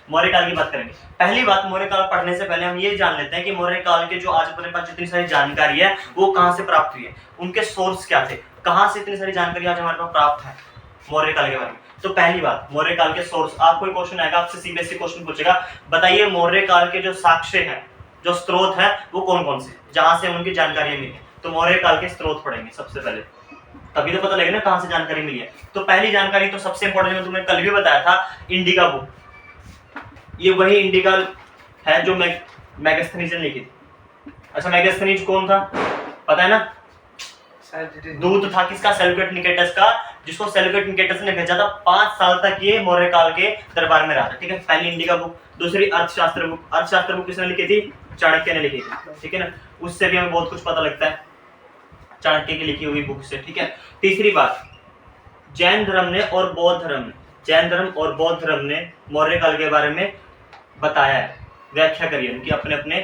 मौर्य काल की बात करेंगे। पहली बात, मौर्य काल पढ़ने से पहले हम ये जान लेते हैं कि मौर्य काल के जो आज अपने पास जितनी सारी जानकारी है वो कहाँ से प्राप्त हुई है, उनके सोर्स क्या थे, कहाँ से इतनी सारी जानकारी आज हमारे पास प्राप्त है मौर्य काल के बारे में। तो पहली बात, मौर्य काल के सोर्स। आपको एक क्वेश्चन आएगा, आपसे सीबीएसई क्वेश्चन पूछेगा, बताइए मौर्य काल के जो साक्ष्य हैं, जो स्रोत है वो कौन कौन से, जहां से उनकी जानकारी मिली। तो मौर्य काल के स्रोत पढ़ेंगे सबसे पहले, तभी तो पता लगेगा ना कहां से जानकारी मिली है। तो पहली जानकारी तो सबसे इंपॉर्टेंट, मैं तुम्हें कल भी बताया था, इंडिका बुक। ये वही इंडिका है जो मैगस्थनीज ने लिखी थी। अच्छा, मैगस्थनीज कौन था पता है ना? दूत था किसका? सेल्यूकस निकेटस का, जिसको सेल्यूकस निकेटस ने भेजा था। 5 साल तक ये मौर्य काल के दरबार में रहा था। ठीक है, पहली इंडिका बुक। दूसरी अर्थशास्त्र बुक। अर्थशास्त्र बुक किसने लिखी थी? चाणक्य ने लिखी थी। ठीक है ना, उससे भी हमें बहुत कुछ पता लगता है चाणक्य की लिखी हुई बुक से। ठीक है, तीसरी बात, जैन धर्म ने और बौद्ध धर्म ने, जैन धर्म और बौद्ध धर्म ने मौर्य काल के बारे में बताया है, व्याख्या करी है उनकी अपने अपने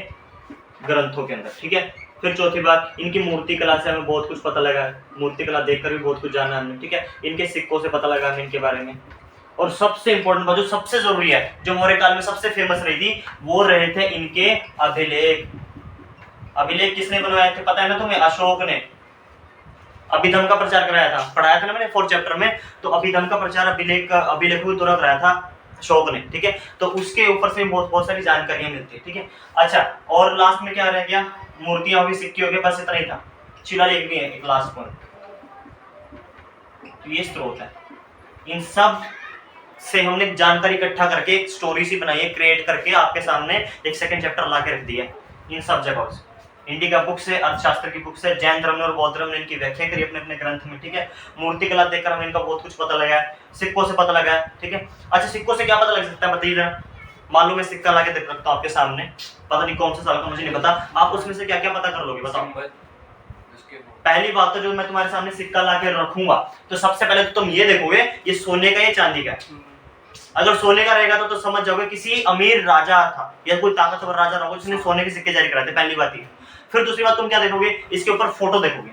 ग्रंथों के अंदर। ठीक है, फिर चौथी बात, इनकी मूर्ति कला से हमें बहुत कुछ पता लगा, मूर्ति कला देखकर भी बहुत कुछ जाना हमने। ठीक है, इनके सिक्कों से पता लगा हमें इनके बारे में। और सबसे इंपॉर्टेंट बात, जो सबसे जरूरी है, जो मौर्य काल में सबसे फेमस रही थी, वो रहे थे इनके अभिलेख। अभिलेख किसने बनवाए थे पता है ना तुम्हें? अशोक ने अभिधर्म का प्रचार कराया था, पढ़ाया था ना मैंने 4th चैप्टर में। तो अभिधर्म का प्रचार अभिलेखों के द्वारा कराया था अशोक ने। ठीक है, तो उसके ऊपर से बहुत सारी जानकारियां मिलती है। ठीक है, अच्छा, और लास्ट में क्या रह गया? मूर्तियां होगी, सिक्के हो गए, बस इतना ही था। शिलालेख भी है एक लास्ट पॉइंट। तो ये स्रोत है, इन सब से हमने जानकारी इकट्ठा करके एक स्टोरी सी बनाई है, क्रिएट करके आपके सामने एक सेकंड चैप्टर ला के रख दिया इन सब जगहों से। इंडिका बुक से, अर्थशास्त्र की बुक से, जैन धर्म ने और बौद्ध धर्म ने इनकी व्याख्या करी अपने अपने ग्रंथ में। ठीक है, मूर्ति कला देखकर हमें इनका बहुत कुछ पता लगा है, सिक्कों से पता लगा है। ठीक है, अच्छा, सिक्कों से क्या पता लग सकता है बताइए जरा? मालूम है, सिक्का लाके देख रखता हूं आपके सामने, पता नहीं कौन सा साल का, मुझे नहीं पता। आप उसमें से क्या क्या पता कर लोगे बताओ? पहली बात तो जो मैं तुम्हारे सामने सिक्का लाके रखूंगा, तो सबसे पहले तो तुम ये देखोगे ये सोने का या चांदी का। अगर सोने का रहेगा तो समझ जाओगे किसी अमीर राजा था या कोई ताकतवर राजा रहा जिसने सोने के सिक्के जारी कराए थे, पहली बात ये। फिर दूसरी बात तुम क्या देखोगे? इसके ऊपर फोटो देखोगे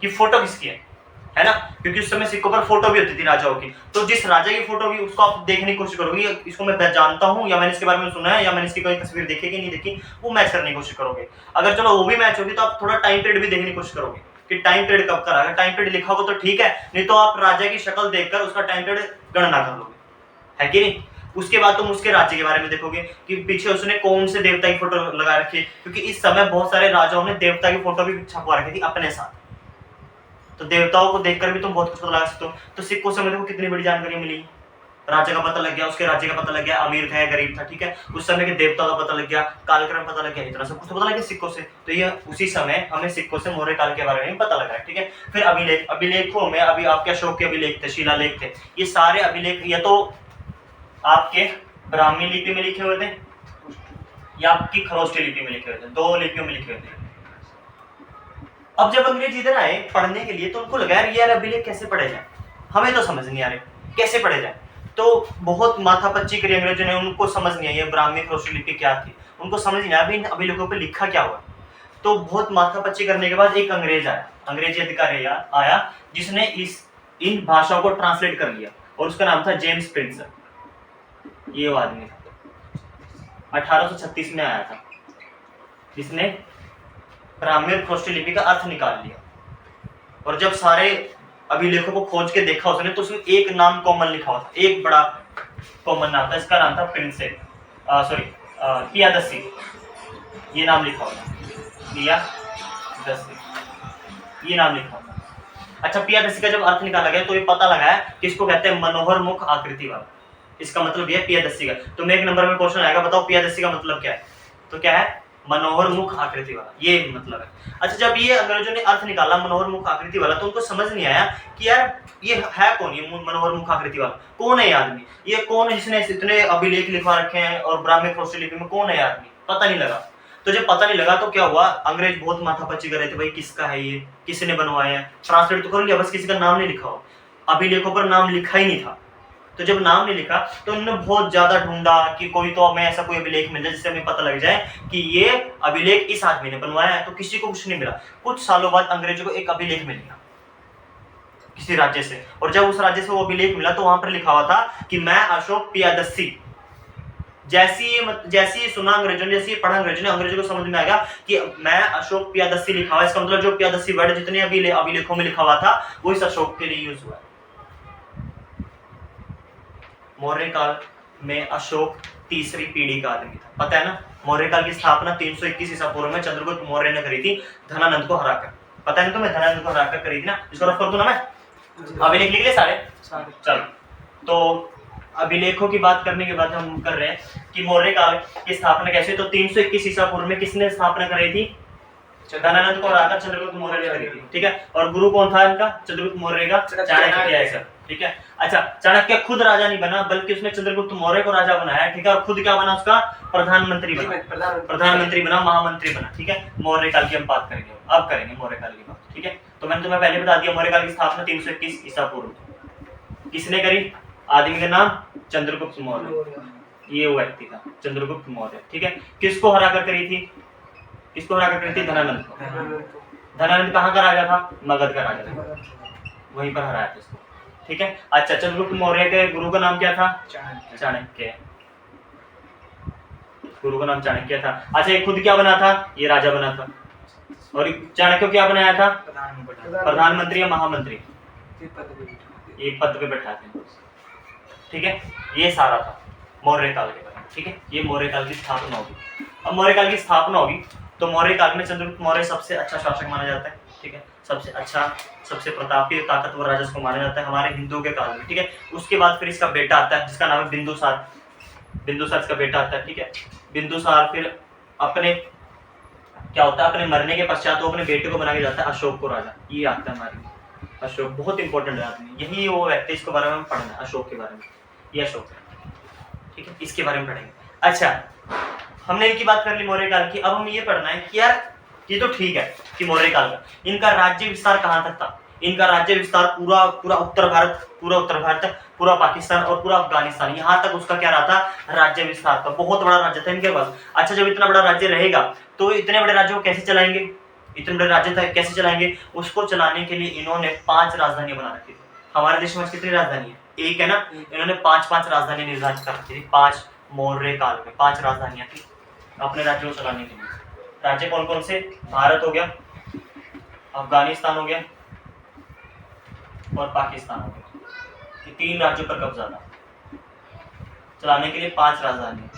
कि फोटो किसकी है ना? क्योंकि उस समय सिक्कों पर फोटो भी होती थी राजाओं की। तो जिस राजा की फोटो भी उसको आप देखने की कोशिश करोगे, इसको मैं जानता हूं या मैंने इसके बारे में सुना है या मैंने इसकी कोई तस्वीर देखी कि नहीं देखी, वो मैच करने की कोशिश करोगे। अगर चलो वो भी मैच होगी तो आप थोड़ा टाइम पीरियड भी देखने की कोशिश करोगे कि टाइम पीरियड कब का। अगर टाइम पीरियड लिखा होगा तो ठीक है, नहीं तो आप राजा की शक्ल देखकर उसका टाइम पीरियड गणना कर लोगे, है कि नहीं? उसके बाद तुम उसके राज्य के बारे में देखोगे कि पीछे उसने कौन से देवता की फोटो लगा रखी है, क्योंकि इस समय बहुत सारे राजाओं ने देवता की फोटो भी छपवा रखी थी अपने साथ। तो देवताओं को देखकर भी तुम बहुत कुछ पता लगा सकते हो। तो सिक्कों से देखो कितनी बड़ी जानकारी मिली। राजा का पता लग गया, उसके राज्य का पता लग गया, अमीर था या गरीब था। ठीक है, उस समय के देवताओं का पता लग गया, कालक्रम पता लग गया, इतना सब कुछ तो पता लग गया सिक्कों से। तो ये उसी समय हमें सिक्कों से मौर्य काल के बारे में पता लगा है। ठीक है, फिर अभिलेख, अभिलेखों में अभी आपके अशोक के अभिलेख थे, शिलालेख थे। ये सारे अभिलेख या तो आपके ब्राह्मी लिपि में लिखे हुए थे या आपकी खरोष्टी लिपि में लिखे हुए थे, 2 लिपियों में लिखे हुए थे। अब जब अंग्रेज इधर आए पढ़ने के लिए तो उनको लगा यार अभिलेख कैसे पढ़े जाए, हमें तो समझ नहीं आ रहे कैसे पढ़े जाए। तो बहुत माथापच्ची करी अंग्रेजों ने, उनको समझ नहीं आई ब्राह्मी खरोष्टी लिपि क्या थी, उनको समझ नहीं आया इन अभिलेखों पे लिखा क्या हुआ। तो बहुत माथापच्ची करने के बाद एक अंग्रेज आया, अंग्रेजी अधिकारी आया जिसने इन भाषाओं को ट्रांसलेट कर लिया और उसका नाम था जेम्स प्रिंसर। ये वो आदमी 1836 में आया था जिसने ब्राह्मी और खरोष्टी लिपि का अर्थ निकाल लिया। और जब सारे अभिलेखों को खोज के देखा उसने तो उसमें एक नाम कॉमन लिखा हुआ था, एक बड़ा कॉमन नाम था, इसका नाम था पियादसी। ये नाम लिखा हुआ था, पियादसी, ये नाम लिखा हुआ था। अच्छा, पियादसी का जब अर्थ निकाला गया तो ये पता लगा है कि इसको कहते हैं मनोहर मुख आकृति वाला। इसका मतलब यह पियादसी का। तो मैं एक नंबर में क्वेश्चन आएगा, बताओ पियादसी का मतलब क्या है? तो क्या है? मनोहर मुख आकृति वाला, ये मतलब है। अच्छा, जब ये अंग्रेजों ने अर्थ निकाला मनोहर मुख आकृति वाला तो उनको समझ नहीं आया कि यार ये है कौन, ये मनोहर मुख आकृति वाला कौन है? ये आदमी ये कौन है? इसने इतने अभिलेख लिखवा रखे हैं और ब्राह्मी खरोष्टी लिपि में कौन है आदमी? पता नहीं लगा। तो जब पता नहीं लगा तो क्या हुआ, अंग्रेज बहुत माथापच्ची कर रहे थे, भाई किसका है ये, किसने बनवाया है? ट्रांसलेट तो कर लिया, बस किसी का नाम नहीं लिखा हो, अभिलेखों पर नाम लिखा ही नहीं था। तो जब नाम नहीं लिखा तो उन्होंने बहुत ज्यादा ढूंढा कि कोई तो हमें ऐसा कोई अभिलेख मिल जाए जिससे हमें पता लग जाए कि ये अभिलेख इस आदमी ने बनवाया है। तो किसी को कुछ नहीं मिला। कुछ सालों बाद अंग्रेजों को एक अभिलेख मिल गया किसी राज्य से, और जब उस राज्य से वो अभिलेख मिला तो वहां पर लिखा हुआ था कि मैं अशोक पियादसी जैसे ये सुना अंग्रेजों ने, जैसे ये पढ़ा अंग्रेजों ने, अंग्रेजों को समझ में आ गया कि मैं अशोक पियादसी लिखा हुआ है, इसका मतलब जो पियादसी वर्ड जितने अभिलेखों में लिखा हुआ था वो इस अशोक के लिए यूज हुआ है। मौर्य काल में अशोक तीसरी पीढ़ी का आदमी था, पता है ना। मौर्य काल की स्थापना 321 ईसा पूर्व में चंद्रगुप्त मौर्य ने करी थी, धनानंद को हराकर। पता है ना तुम्हें, धनानंद को हराकर करी थी ना। इसको रफ कर दूं ना मैं, अभिलेख लिख ले सारे। चलो, तो अभिलेखों की बात करने के बाद हम कर रहे हैं कि मौर्य काल की स्थापना कैसे। तो 321 ईसा पूर्व में किसने स्थापना कराई थी? धनानंद को हराकर चंद्रगुप्त मौर्य ने करी थी, ठीक है। और गुरु कौन था इनका? चंद्रगुप्त मौर्य का चाणक्य है, ठीक है। अच्छा, चाणक्य खुद राजा नहीं बना, बल्कि उसने चंद्रगुप्त मौर्य को राजा बनाया, ठीक है। और खुद क्या बना उसका? प्रधानमंत्री बना, प्रधानमंत्री बना, महामंत्री बना, ठीक है। मौर्य काल की हम बात करेंगे, अब करेंगे मौर्य काल की बात, ठीक है। तो मैंने तुम्हें पहले बता दिया, मौर्य काल की स्थापना 321 ईसा पूर्व किसने करी? आदमी का नाम चंद्रगुप्त मौर्य, ये वो व्यक्ति था चंद्रगुप्त मौर्य, ठीक है। किसको हराकर करी थी? किसको हराकर करी थी? धनानंद को। धनानंद कहाँ का राजा था? मगध का राजा था, वहीं पर हराया था इसको, ठीक है। अच्छा, चंद्रगुप्त मौर्य के गुरु का नाम क्या था? चाणक्य। गुरु का नाम चाणक्य था। अच्छा, ये खुद क्या बना था? ये राजा बना था। और चाणक्य क्या बनाया था? प्रधानमंत्री या महामंत्री, ये पद पे बैठा थे, ठीक है। ये सारा था मौर्य काल के बारे में, ठीक है। ये मौर्य काल की स्थापना होगी। अब मौर्य काल की स्थापना होगी तो मौर्य काल में चंद्रगुप्त मौर्य सबसे अच्छा शासक माना जाता है, ठीक है। सबसे अच्छा, सबसे प्रतापी, ताकतवर राजा को माना जाता है हमारे हिंदुओं के काल में, ठीक है। उसके बाद फिर इसका बेटा आता है जिसका नाम है बिंदुसार। बिंदुसार इसका बेटा आता है, ठीक है। बिंदुसार फिर अपने क्या होता है, अपने मरने के पश्चात वो अपने बेटे को बना के जाता है अशोक को राजा। ये आता है हमारे अशोक, बहुत इंपॉर्टेंट आदमी, यही वो व्यक्ति, इसके बारे में पढ़ना है, अशोक के बारे में। ये अशोक है, ठीक है, इसके बारे में पढ़ेंगे। अच्छा, हमने इनकी बात कर ली मौर्य काल की। अब हम ये पढ़ना है कि यार ये तो ठीक है कि मौर्य काल का इनका राज्य विस्तार कहाँ तक था। इनका राज्य विस्तार पूरा उत्तर भारत, पूरा पाकिस्तान और पूरा अफगानिस्तान, यहाँ तक उसका क्या रहा था? राज्य विस्तार था। बहुत बड़ा राज्य था इनके पास। अच्छा, जब इतना बड़ा राज्य रहेगा तो इतने बड़े राज्य को कैसे चलाएंगे? इतने बड़े राज्य था कैसे चलाएंगे? उसको चलाने के लिए इन्होंने 5 राजधानियां बना रखी थी। हमारे देश में कितनी राजधानी है? एक है ना। इन्होंने 5 राजधानी निर्धारित कर रखी थी। 5 मौर्य काल में 5 राजधानियां थी अपने राज्यों को चलाने के लिए। राज्य कौन कौन से? भारत हो गया, अफगानिस्तान हो गया और पाकिस्तान हो गया। ये 3 राज्यों पर कब्जा था। चलाने के लिए 5 राजधानी,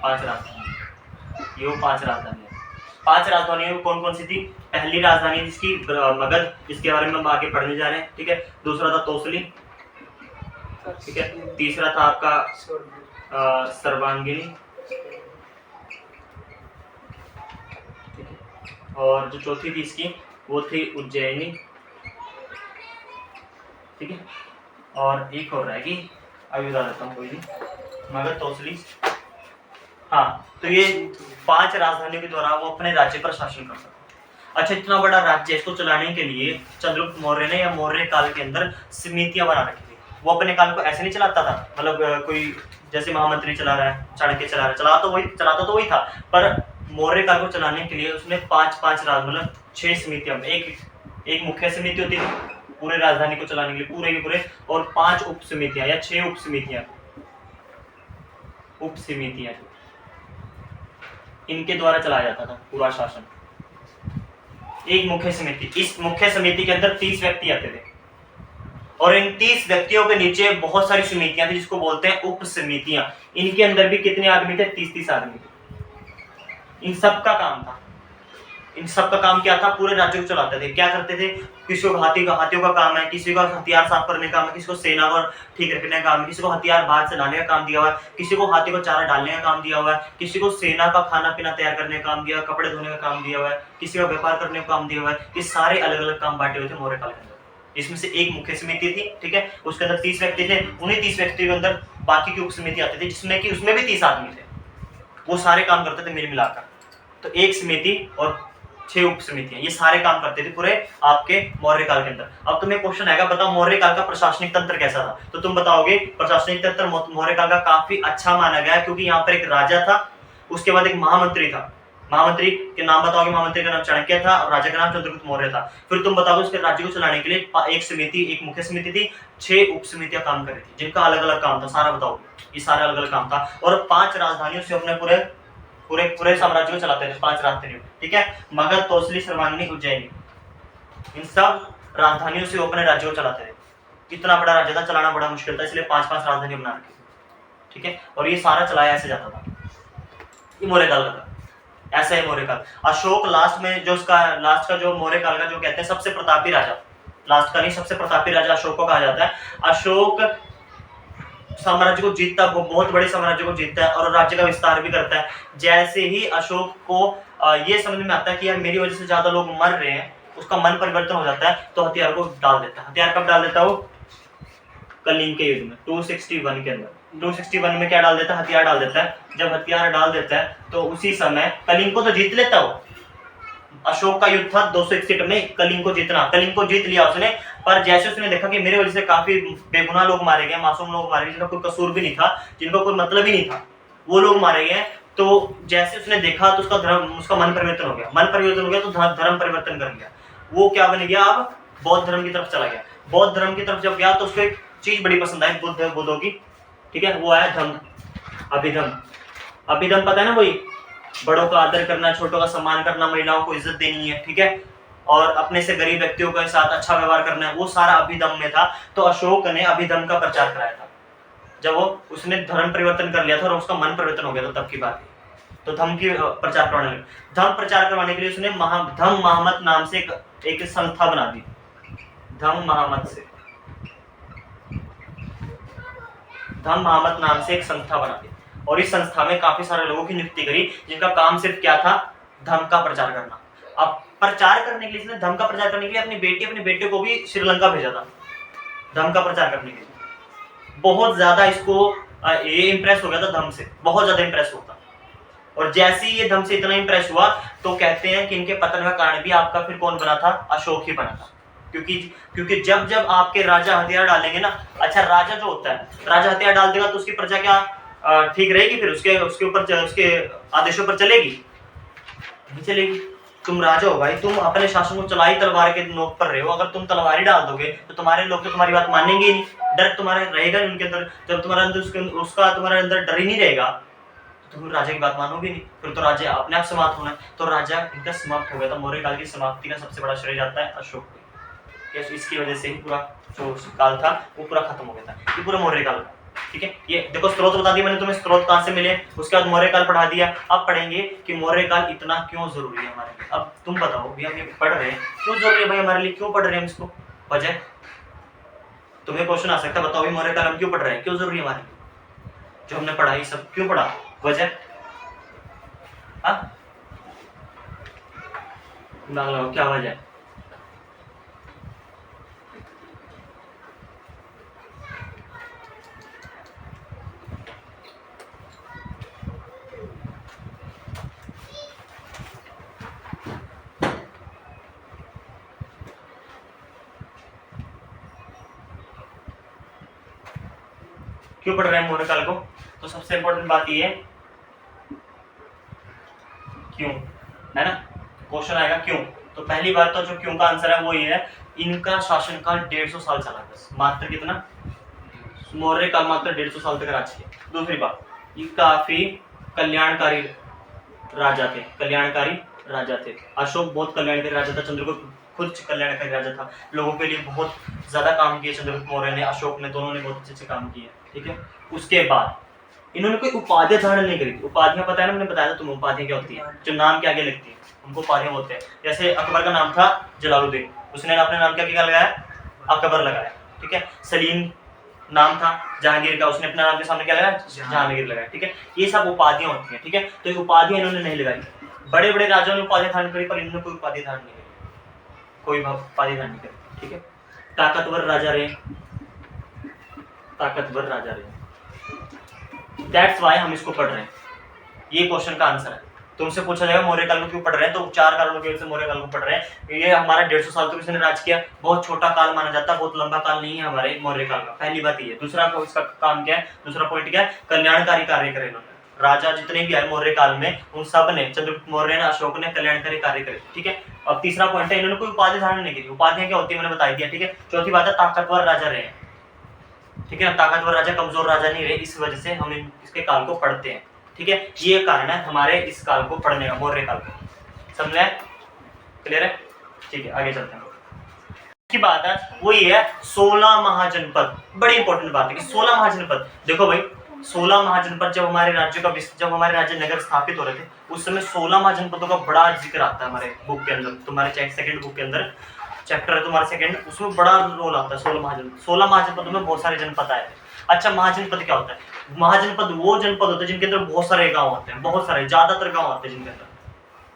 5 राजधानी, ये वो 5 राजधानी है। 5 राजधानियों कौन कौन सी थी? पहली राजधानी जिसकी मगध, इसके बारे में हम आगे पढ़ने जा रहे हैं, ठीक है। दूसरा था तोसली, ठीक है। तीसरा था आपका सर्वांगिनी, और जो चौथी थी इसकी वो थी उज्जैनी, ठीक है। और एक और रहेगी, अभी बता देता हूँ, कोई नहीं, मगध, तोसली, हाँ। तो ये 5 राजधानियों के द्वारा वो अपने राज्य पर शासन कर सकता। अच्छा, इतना बड़ा राज्य, इसको चलाने के लिए चंद्रगुप्त मौर्य ने या मौर्य काल के अंदर समितियां बना रखी थी। वो अपने काल को ऐसे नहीं चलाता था, मतलब कोई जैसे महामंत्री चला रहा है, चाणक्य चला रहा है, चलाता तो वही था, पर मौर्य काल को चलाने के लिए उसने 5 राज, मतलब 6 समितियां, एक मुख्य समिति होती थी पूरे राजधानी को चलाने के लिए पूरे के पूरे, और 5 उप समितियां या 6 उप समितियां, इनके द्वारा चलाया जाता था पूरा शासन। एक मुख्य समिति, इस मुख्य समिति के अंदर 30 व्यक्ति आते थे, और इन 30 व्यक्तियों के नीचे बहुत सारी समितियां थी जिसको बोलते हैं उप समितियां। इनके अंदर भी कितने आदमी थे? 30 आदमी थे। इन सब का काम था, इन सब का काम क्या था? पूरे राज्य को चलाते थे। क्या करते थे? किसी को हाथियों का काम है, किसी को हथियार साफ करने का काम है, किसी को सेना को ठीक रखने का काम है, किसी को हथियार बाहर से लाने का काम दिया हुआ है, किसी को हाथी को चारा डालने का काम दिया हुआ है, किसी को सेना का खाना पीना तैयार करने का काम दिया, कपड़े धोने का काम दिया हुआ है, किसी का व्यापार करने का काम दिया हुआ है। ये सारे अलग अलग काम बांटे हुए थे मौर्य काल के अंदर। इसमें से एक मुख्य समिति थी, ठीक है, उसके अंदर 30 व्यक्ति थे। उन्हीं 30 व्यक्तियों के अंदर बाकी की उप समिति आती थी, जिसमें कि उसमें भी 30 आदमी थे। वो सारे काम करते थे मिल मिलाकर। तो एक समिति और 6 उप समितियां, ये सारे काम करते थे पूरे आपके मौर्य काल के अंदर। अब तुम्हें क्वेश्चन आएगा, बताओ मौर्य काल का प्रशासनिक तंत्र कैसा था? तो तुम बताओगे प्रशासनिक तंत्र मौर्य काल का काफी अच्छा माना गया, क्योंकि यहाँ पर एक राजा था, उसके बाद एक महामंत्री था। महामंत्री के नाम बताओगे? महामंत्री का नाम चाणक्य था और राजा का नाम चंद्रगुप्त मौर्य था। फिर तुम बताओगे उसके राज्य को चलाने के लिए एक समिति, एक मुख्य समिति थी, 6 उप समितियां काम कर रही थी, जिनका अलग अलग काम था, सारा बताओगे। ये सारा अलग अलग काम था। और 5 राजधानियों से अपने पूरे पूरे पूरे साम्राज्य को चलाते थे, 5 राजधानियों, ठीक है। मगध, तोसली, सर्वांगिनी, उज्जैनी, इन सब राजधानियों से वो अपने राज्य को चलाते थे। इतना बड़ा राज्य था, चलाना बड़ा मुश्किल था, इसलिए 5-5 राजधानी बना रखी, ठीक है। और ये सारा चलाया ऐसे जाता था। ये मौर्य काल का था, ऐसा है मौर्य काल। अशोक लास्ट में जो उसका लास्ट का जो मौर्य काल का जो कहते हैं सबसे प्रतापी राजा, लास्ट का नहीं, सबसे प्रतापी राजा अशोक को कहा जाता है। अशोक साम्राज्य को जीतता, बहुत बड़े साम्राज्य को जीतता है और राज्य का विस्तार भी करता है। जैसे ही अशोक को ये समझ में आता है कि यार मेरी वजह से ज्यादा लोग मर रहे हैं, उसका मन परिवर्तन हो जाता है, तो हथियार को डाल देता है। हथियार कब डाल देता है वो? कलिंग के युद्ध में 261 के अंदर। 261 में क्या डाल देता है? हथियार डाल देता है। जब हथियार डाल देता है तो उसी समय कलिंग को तो जीत लेता वो। अशोक का युद्ध था 261 में, कलिंग को जीतना, कलिंग को जीत लिया उसने। पर जैसे उसने देखा कि मेरे वजह से काफी बेगुनाह लोग मारे गए, मासूम लोग मारे गए, जिनका कोई कसूर भी नहीं था, जिनका कोई मतलब ही नहीं था, वो लोग मारे गए, तो जैसे उसने देखा तो उसका मन परिवर्तन हो गया। मन परिवर्तन हो गया तो धर्म परिवर्तन कर लिया। वो क्या बन गया? अब बौद्ध धर्म की तरफ चला गया। बौद्ध धर्म की तरफ जब गया तो उसको एक चीज बड़ी पसंद आई बुद्धों की, ठीक है। वो आया धम्म, अभिधम। अभिधम पता है ना, वही बड़ों का आदर करना, छोटों का सम्मान करना, महिलाओं को इज्जत देनी है, ठीक है, और अपने से गरीब व्यक्तियों के साथ अच्छा व्यवहार करना है, वो सारा अभिधम में था। तो अशोक ने अभिधम का प्रचार कराया था। जब वो उसने धर्म परिवर्तन कर लिया था और उसका मन परिवर्तन हो गया था, तब की बात है। तो धम्म की प्रचार करवाने लगे। धम्म प्रचार करवाने के लिए उसने धम्म महामत नाम से एक संस्था बना दी। धम्म महामत नाम से एक संस्था बना दी और इस संस्था में काफी सारे लोगों की नियुक्ति करी, जिनका काम सिर्फ क्या था? धम्म का प्रचार करना। अब प्रचार करने के लिए इसने धम्म का प्रचार करने के लिए अपने बेटे को भी श्रीलंका भेजा था, धम्म का प्रचार करने के लिए। बहुत ज्यादा इसको ये इंप्रेस हो गया था धम्म से, बहुत ज्यादा इंप्रेस होता। और जैसे ही ये धम्म से इतना इंप्रेस हुआ तो कहते हैं कि इनके पतन का कारण भी आपका फिर कौन बना था? अशोक ही बना था। क्योंकि जब जब आपके राजा हथियार डालेंगे ना, अच्छा राजा जो होता है, राजा हथियार डाल देगा तो उसकी प्रजा क्या ठीक रहेगी? फिर उसके ऊपर उसके आदेशों पर चलेगी? नहीं चलेगी। तुम राजा हो भाई, तुम अपने शासन को चलाई तलवार के नोक पर रहे हो। अगर तुम तलवार ही डाल दोगे तो तुम्हारे लोग तो तुम्हारी बात मानेंगे ही नहीं, डर तुम्हारा रहेगा नहीं उनके अंदर। जब तुम्हारे अंदर उसका तुम्हारे अंदर डर ही नहीं रहेगा तो तुम राजा की बात मानोगे नहीं, फिर तो राज्य अपने आप समाप्त होना है। तो राजा इनका समाप्त हो गया था। मौर्य काल की समाप्ति का सबसे बड़ा श्रेय जाता है अशोक को। इसकी वजह से ही पूरा जो काल था वो पूरा खत्म हो गया था। ये पूरा मौर्य काल था, ठीक है। ये देखो स्रोत बता दिया मैंने तुम्हें, स्रोत कहाँ से मिले, उसके बाद मौर्य काल पढ़ा दिया। अब पढ़ेंगे कि मौर्य काल इतना क्यों जरूरी है हमारे लिए। अब तुम बताओ भैया, हम ये पढ़ रहे हैं क्यों जरूरी है भाई हमारे लिए, क्यों पढ़ रहे हैं हम इसको? वजह तुम्हें क्वेश्चन आ सकता है, बताओ भी मौर्य काल हम क्यों पढ़ रहे हैं, क्यों जरूरी है हमारे लिए? जो हमने पढ़ा ये सब क्यों पढ़ा? वजह क्या वजह है? क्यों पढ़ रहे हैं मौर्य काल को? तो सबसे इंपॉर्टेंट बात ये है क्यों, है ना। क्वेश्चन आएगा क्यों। तो पहली बात तो जो क्यों का आंसर है वो ये है, इनका शासनकाल 150 साल चला, बस मात्र कितना? मौर्य काल मात्र 150 साल तक राज किया। दूसरी बात, ये काफी कल्याणकारी राजा थे, कल्याणकारी राजा थे। अशोक बहुत कल्याणकारी राजा था, चंद्रगुप्त खुद कल्याणकारी राजा था, लोगों के लिए बहुत ज्यादा काम किए चंद्रगुप्त मौर्य ने, अशोक ने, दोनों ने बहुत अच्छे काम किए, ठीक है। उसके बाद इन्होंने कोई उपाधियां धारण नहीं करी थी। उपाधियां पता है ना, मैंने बताया था तुम्हें उपाधियां क्या होती है, जो नाम के आगे लिखती है उनको उपाधियां बोलते हैं। जैसे अकबर का नाम था जलालुद्दीन, उसने अपने नाम क्या लगाया? अकबर लगाया, ठीक है। सलीम नाम था जहांगीर का, उसने अपने नाम के सामने क्या लगाया? जहांगीर लगाया, ठीक है। ये सब उपाधियां होती हैं, ठीक है। तो ये उपाधियां इन्होंने नहीं लगाई। बड़े बड़े राजाओं ने उपाधि धारण करी पर इन्होंने कोई उपाधि धारण नहीं करी, कोई उपाधि धारण नहीं करी, ठीक है। ताकतवर राजा रहे, ताकतवर राजा रहे, दैट्स वाई हम इसको पढ़ रहे हैं। ये क्वेश्चन का आंसर है। तुमसे पूछा जाएगा मौर्य काल को क्यों पढ़ रहे हैं, तो 4 कारणों की वजह से मौर्य काल को पढ़ रहे हैं। ये हमारा 150 साल तक इसने राज किया, बहुत छोटा काल माना जाता है, बहुत लंबा काल नहीं है हमारे मौर्य काल का। पहली बात ये। दूसरा इसका काम क्या है, दूसरा पॉइंट क्या है? कल्याणकारी कार्य करे इन्होंने। राजा जितने भी आए मौर्य काल में उन सब ने, चंद्रगुप्त मौर्य ने, अशोक ने कल्याणकारी कार्य करे, ठीक है। अब तीसरा पॉइंट है, इन्होंने कोई उपाधि धारण नहीं की। उपाधियां क्या होती है मैंने बता दिया, ठीक है। चौथी बात है ताकतवर राजा रहे, ठीक है ना, ताकतवर राजा कमजोर राजा नहीं रहे, इस वजह से हम इसके काल को पढ़ते हैं। ठीक है, ये कारण है हमारे इस काल को पढ़ने का, मौर्य काल को। समझ में? क्लियर है? ठीक है, आगे चलते हैं। की बात है वो ये है 16 महाजनपद। बड़ी इंपॉर्टेंट बात है कि 16 महाजनपद। देखो भाई 16 महाजनपद जब हमारे राज्य नगर स्थापित हो रहे थे उस समय 16 महाजनपदों का बड़ा जिक्र आता है हमारे बुक के अंदर। तुम्हारे सेकंड बुक के अंदर चैप्टर है तुम्हारा सेकंड, उसमें बड़ा रोल आता है 16 महाजनपदों में बहुत सारे जनपद आए थे। अच्छा, महाजनपद क्या होता है? महाजनपद वो जनपद होते हैं जिनके अंदर बहुत सारे गाँव होते हैं, बहुत सारे, ज्यादातर गाँव आते हैं जिनके अंदर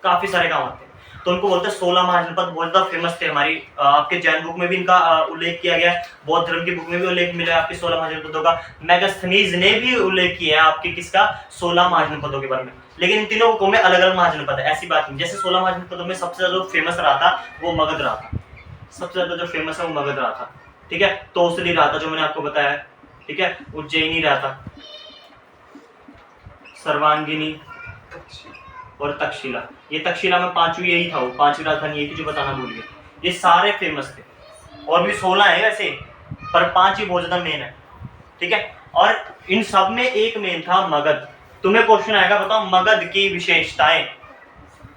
काफी सारे गाँव आते हैं, तो उनको बोलते हैं 16 महाजनपद। बहुत ज्यादा फेमस थे। हमारी आपके जैन बुक में भी इनका उल्लेख किया गया है, बौद्ध धर्म की बुक में भी उल्लेख मिला है आपके 16 महाजनपदों का। मेगास्थनीज ने भी उल्लेख किया है आपके किसका, 16 महाजनपदों के बारे में। लेकिन इन तीनों बुकों में अलग अलग महाजनपद है, ऐसी बात नहीं। जैसे 16 महाजनपदों में सबसे ज्यादा जो फेमस रहा था वो मगध रहा था, सबसे ज्यादा जो फेमस है वो मगध रहा था। ठीक है, तोसली रहा था जो मैंने आपको बताया। ठीक है, उज्जैनी रहा था, सर्वांगिनी और तक्षशिला। ये तक्षशिला में पांचवी यही था, वो पांचवी राजधानी यही थी जो बताना भूल गए। ये सारे फेमस थे, और भी 16 है वैसे, पर 5 ही बहुत ज्यादा मेन है। ठीक है, और इन सब में एक मेन था मगध। तुम्हें क्वेश्चन आएगा, बताओ मगध की विशेषताएं।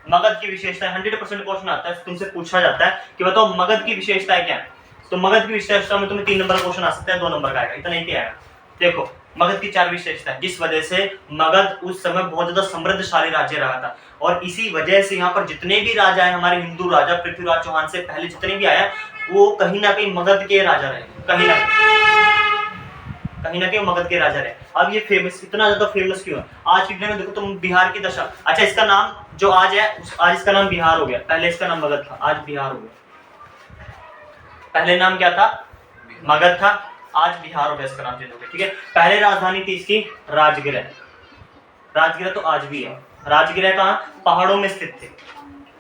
मगध की विशेषताएं 100% क्वेश्चन आता है, तुमसे पूछा जाता है कि बताओ मगध की विशेषताएं क्या है। तो मगध की विशेषता में तुम्हें 3 नंबर का क्वेश्चन आ सकता है, 2 नंबर का आएगा, इतना ही आएगा। देखो मगध की 4 विशेषताएं जिस वजह से मगध उस समय बहुत ज्यादा समृद्धशाली राज्य रहा था, और इसी वजह से यहाँ पर जितने भी राजा हैं हमारे हिंदू राजा, पृथ्वीराज चौहान से पहले जितने भी आए वो कहीं ना कहीं मगध के राजा रहे, कहीं ना कहीं मगध के राजा रहे। अब ये फेमस, इतना ज्यादा फेमस क्यों है? आज की डेट में देखो तुम बिहार की दशा। अच्छा, इसका नाम जो आज है, आज इसका नाम बिहार हो गया, पहले इसका नाम मगध था, आज बिहार हो गया। पहले नाम क्या था? मगध था, आज बिहार हो गया, इसका नाम चेंज हो गया। ठीक है, पहले राजधानी थी इसकी राजगृह। राजगृह तो आज भी है। राजगृह कहाँ? पहाड़ों में स्थित थे,